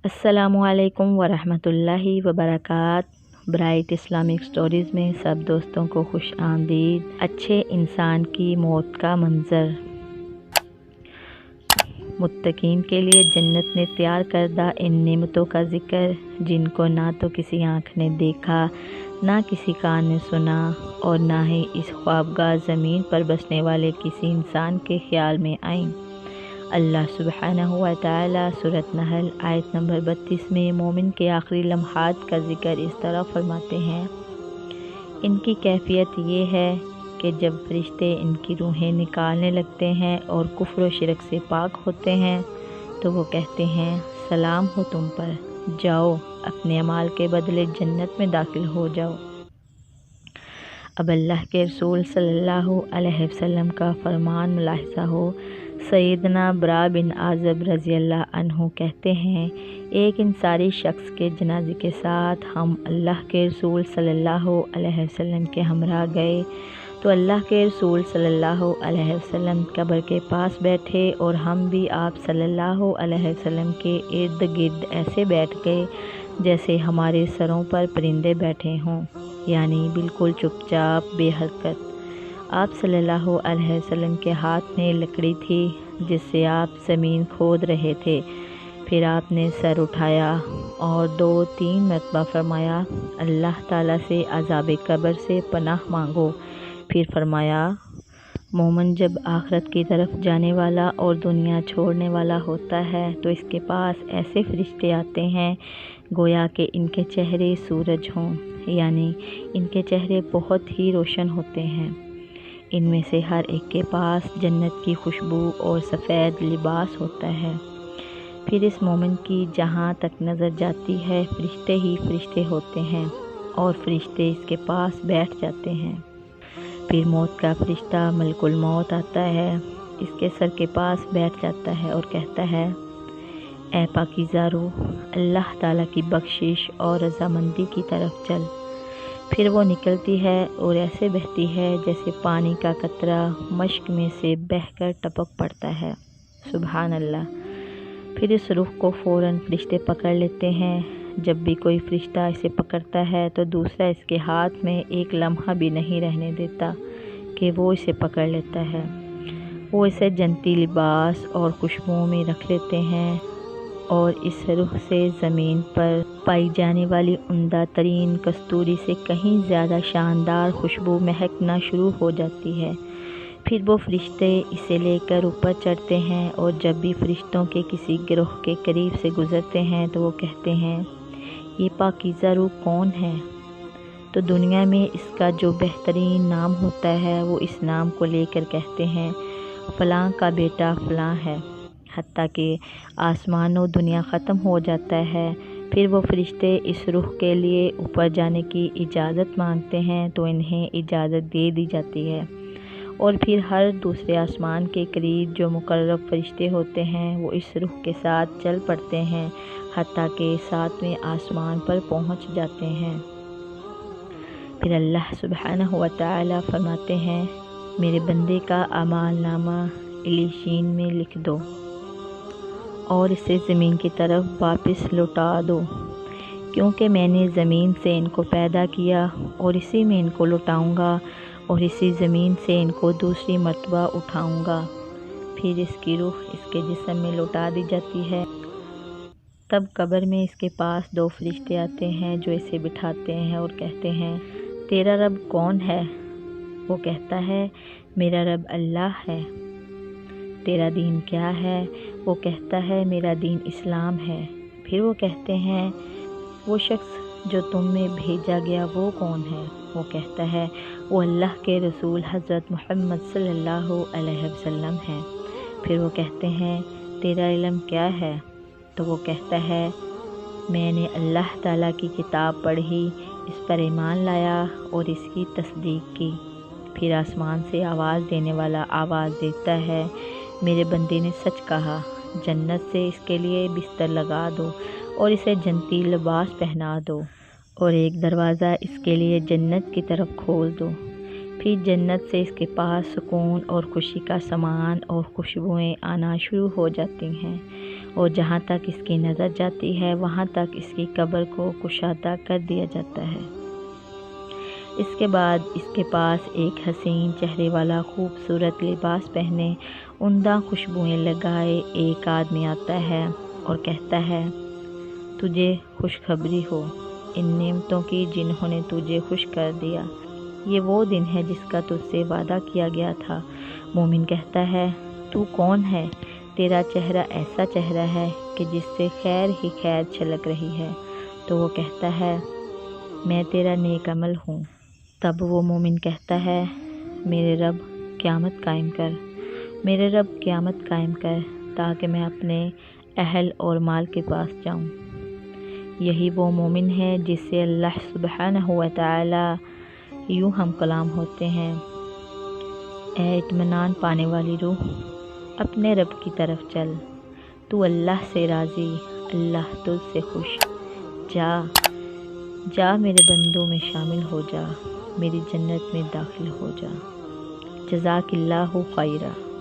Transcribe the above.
अस्सलामुअलैकुम वरहमतुल्लाहि वबरकात। Bright Islamic stories में सब दोस्तों को खुश आमदीद। अच्छे इंसान की मौत का मंज़र। मुत्तकीन के लिए जन्नत ने तैयार करदा इन नेमतों का ज़िक्र, जिनको ना तो किसी आँख ने देखा, ना किसी कान ने सुना, और ना ही इस ख्वाबगाह ज़मीन पर बसने वाले किसी इंसान के ख्याल में आईं। अल्लाह सुब्हानहु व तआला सूरत नहल आयत नंबर 32 में मोमिन के आखिरी लम्हात का ज़िक्र इस तरह फरमाते हैं। इनकी कैफियत ये है कि जब फरिश्ते इनकी रूहें निकालने लगते हैं और कुफ्र व शिरक से पाक होते हैं तो वो कहते हैं, सलाम हो तुम पर, जाओ अपने अमाल के बदले जन्नत में दाखिल हो जाओ। अब अल्लाह के रसूल सल्लल्लाहु अलैहि वसल्लम का फरमान मुलाहिज़ा हो। सैयदना बरा बिन आज़ब रज़ियल्लाहु अन्हु कहते हैं, एक इंसारी शख्स के जनाजे के साथ हम अल्लाह के रसूल सल्लल्लाहु अलैहि वसल्लम के हमरा गए तो अल्लाह के रसूल सल्लल्लाहु अलैहि वसल्लम कब्र के पास बैठे और हम भी आप सल्लल्लाहु अलैहि वसल्लम के इर्द गिर्द ऐसे बैठ गए जैसे हमारे सरों पर परिंदे बैठे हों, यानी बिल्कुल चुपचाप बेहरकत। आप सल्लल्लाहु अलैहि वसल्लम के हाथ में लकड़ी थी जिससे आप ज़मीन खोद रहे थे। फिर आपने सर उठाया और 2-3 मरतबा फरमाया, अल्लाह ताला से अज़ाब कब्र से पनाह मांगो। फिर फरमाया, मोमिन जब आखिरत की तरफ जाने वाला और दुनिया छोड़ने वाला होता है तो इसके पास ऐसे फरिश्ते आते हैं गोया कि इनके चेहरे सूरज हों, यानी इनके चेहरे बहुत ही रोशन होते हैं। इनमें से हर एक के पास जन्नत की खुशबू और सफ़ेद लिबास होता है। फिर इस मोमिन की जहाँ तक नज़र जाती है फरिश्ते ही फरिश्ते होते हैं और फरिश्ते इसके पास बैठ जाते हैं। फिर मौत का फरिश्ता मलकुल मौत आता है, इसके सर के पास बैठ जाता है और कहता है, ए पाकीज़ा रूह, अल्लाह ताला की बख्शिश और रज़ामंदी की तरफ चल। फिर वो निकलती है और ऐसे बहती है जैसे पानी का कतरा मश्क में से बहकर टपक पड़ता है। सुभान अल्लाह। फिर इस रूह को फ़ौरन फरिश्ते पकड़ लेते हैं। जब भी कोई फरिश्ता इसे पकड़ता है तो दूसरा इसके हाथ में एक लम्हा भी नहीं रहने देता कि वो इसे पकड़ लेता है। वो इसे जन्नती लिबास और खुशबुओं में रख लेते हैं और इस रूह से ज़मीन पर पाई जाने वाली उम्दा तरीन कस्तूरी से कहीं ज़्यादा शानदार खुशबू महकना शुरू हो जाती है। फिर वो फरिश्ते इसे लेकर ऊपर चढ़ते हैं और जब भी फरिश्तों के किसी गिरोह के करीब से गुज़रते हैं तो वो कहते हैं, ये पाकीज़ा रूह कौन है? तो दुनिया में इसका जो बेहतरीन नाम होता है वो इस नाम को लेकर कहते हैं, फ़लाँ का बेटा फ़लाँ है। हत्ता कि आसमान और दुनिया ख़त्म हो जाता है। फिर वो फरिश्ते इस रूह के लिए ऊपर जाने की इजाज़त मांगते हैं तो इन्हें इजाज़त दे दी जाती है और फिर हर दूसरे आसमान के करीब जो मुकर्रब फरिश्ते होते हैं वो इस रूह के साथ चल पड़ते हैं हत्ता कि 7वें आसमान पर पहुंच जाते हैं। फिर अल्लाह सुब्हानहु व तआला फरमाते हैं, मेरे बंदे का अमाल नामा इलीशीन में लिख दो और इसे ज़मीन की तरफ वापस लौटा दो, क्योंकि मैंने ज़मीन से इनको पैदा किया और इसी में इनको लौटाऊँगा और इसी ज़मीन से इनको दूसरी मर्तबा उठाऊँगा। फिर इसकी रूह इसके जिस्म में लौटा दी जाती है। तब कब्र में इसके पास 2 फरिश्ते आते हैं जो इसे बिठाते हैं और कहते हैं, तेरा रब कौन है? वो कहता है, मेरा रब अल्लाह है। तेरा दीन क्या है? वो कहता है, मेरा दीन इस्लाम है। फिर वो कहते हैं, वो शख्स जो तुम में भेजा गया वो कौन है? वो कहता है, वो अल्लाह के रसूल हज़रत मोहम्मद सल्लल्लाहु अलैहि वसल्लम हैं। फिर वो कहते हैं, तेरा इल्म क्या है? तो वो कहता है, मैंने अल्लाह ताला की किताब पढ़ी, इस पर ईमान लाया और इसकी तस्दीक की। फिर आसमान से आवाज़ देने वाला आवाज़ देता है, मेरे बंदे ने सच कहा, जन्नत से इसके लिए बिस्तर लगा दो और इसे जन्नती लिबास पहना दो और एक दरवाज़ा इसके लिए जन्नत की तरफ खोल दो। फिर जन्नत से इसके पास सुकून और खुशी का सामान और खुशबुएं आना शुरू हो जाती हैं اور جہاں تک اس کی نظر جاتی ہے وہاں تک اس کی قبر کو کشادہ کر دیا جاتا ہے۔ اس کے بعد اس کے پاس ایک حسین چہرے والا خوبصورت لباس پہنے عمدہ خوشبوئیں لگائے ایک آدمی آتا ہے اور کہتا ہے، تجھے خوشخبری ہو ان نعمتوں کی جنہوں نے تجھے خوش کر دیا۔ یہ وہ دن ہے جس کا تجھ سے وعدہ کیا گیا تھا۔ مومن کہتا ہے، تو کون ہے؟ تیرا چہرہ ایسا چہرہ ہے کہ جس سے خیر ہی خیر چھلک رہی ہے۔ تو وہ کہتا ہے، میں تیرا نیک عمل ہوں۔ تب وہ مومن کہتا ہے، میرے رب قیامت قائم کر، میرے رب قیامت قائم کر تاکہ میں اپنے اہل اور مال کے پاس جاؤں۔ یہی وہ مومن ہے جس سے اللہ سبحانہ و تعالی یوں ہم کلام ہوتے ہیں، اے اطمینان پانے والی روح، اپنے رب کی طرف چل، تو اللہ سے راضی، اللہ تجھ سے خوش، جا میرے بندوں میں شامل ہو جا، میری جنت میں داخل ہو جا۔ جزاک اللہ خیرہ۔